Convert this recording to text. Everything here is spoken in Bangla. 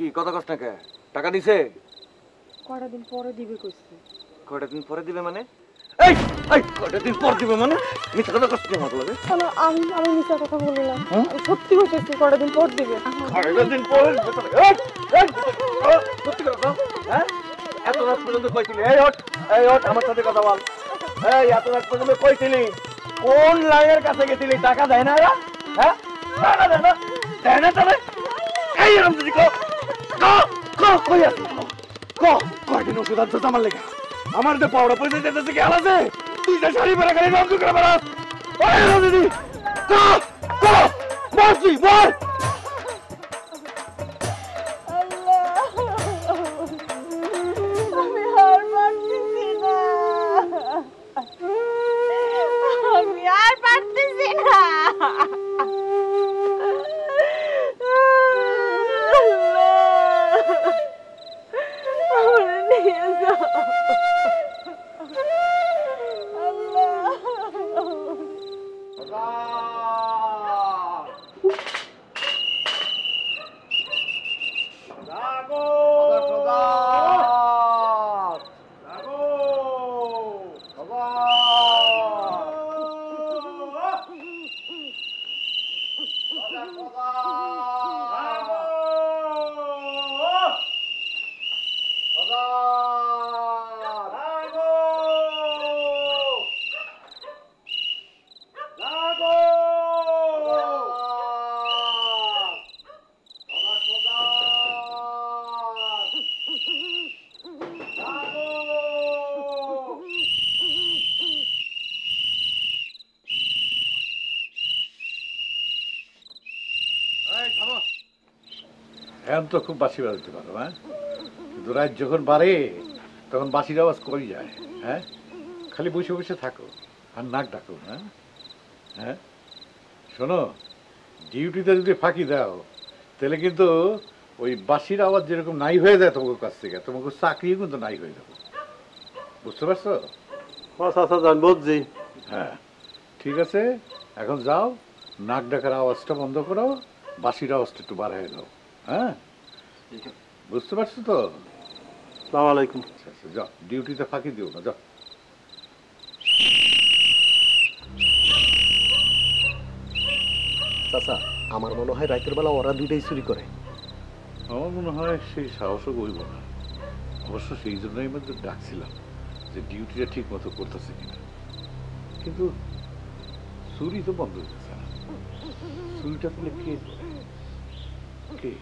কি কথা কস না কে? টাকা দিছে? কয়টা দিন পরে দিবে কইছে। কয়টা দিন পরে দিবে মানে? এই এই কয়টা দিন পর দিবে মানে? মিথ্যা কথা কস কি আমার লাগে? শোনো, আমি মিথ্যা কথা বলি না। আমি সত্যি কইতেছি কয়টা দিন পর দিবে। কয়টা দিন পর? এই এই সত্যি কথা কও, হ্যাঁ? এত রাত পর্যন্ত কইছিলি? এই ওঠ আমার সাথে কথা বল। এই এত রাত পর্যন্ত কইছিলি? কোন লাইনের কাছে গেছিলি? টাকা দেয় না এরা? হ্যাঁ? টাকা দেয় না? দেয় না তবে? এই এরকম যদি কই আছিস? কয়দিন ওষুধ আনছিস আমার লেগে? আমার তো পাওড়া পয়সা দিতেছে কি আলাদা? তুই যে শাড়ি পরে খালি রঙ করে বেড়াস। ওই দিদি বল তুই বল। আমি আর পারতেছি না। আমি আর পারতেছি না। আমারে নিয়ে যাও। এখন তো খুব বাঁশি বাজাতে পারো, হ্যাঁ? কিন্তু রাত যখন বাড়ে তখন বাঁশির আওয়াজ কই যায়, হ্যাঁ? খালি বসে বসে থাকো আর নাক ডাকো, হ্যাঁ? হ্যাঁ শোনো, ডিউটিতে যদি ফাঁকি দাও তাহলে কিন্তু ওই বাঁশির আওয়াজ যেরকম নাই হয়ে যায় তোমার কাছ থেকে, তোমাকে চাকরিও কিন্তু নাই হয়ে যাবো, বুঝতে পারছো? আচ্ছা জান বুঝছি। হ্যাঁ ঠিক আছে, এখন যাও, নাক ডাকার আওয়াজটা বন্ধ করো, বাঁশির আওয়াজটা একটু বাড়াই দাও, হ্যাঁ? বুঝতে পারছো তো? আসসালামু আলাইকুম। আচ্ছা যাও, ডিউটিতে ফাঁকি দিও না, যাও। চাচা আমার মনে হয় রাতের বেলা ওরা দুইটাই চুরি করে। আমার মনে হয় সেই সাহসও করব না, অবশ্য সেই জন্যই আমি তো ডাকছিলাম যে ডিউটিটা ঠিক মতো করতেছে কিনা, কিন্তু চুরি তো বন্ধ হয়ে গেছে না, চুরিটা তাহলে কে করে? কে?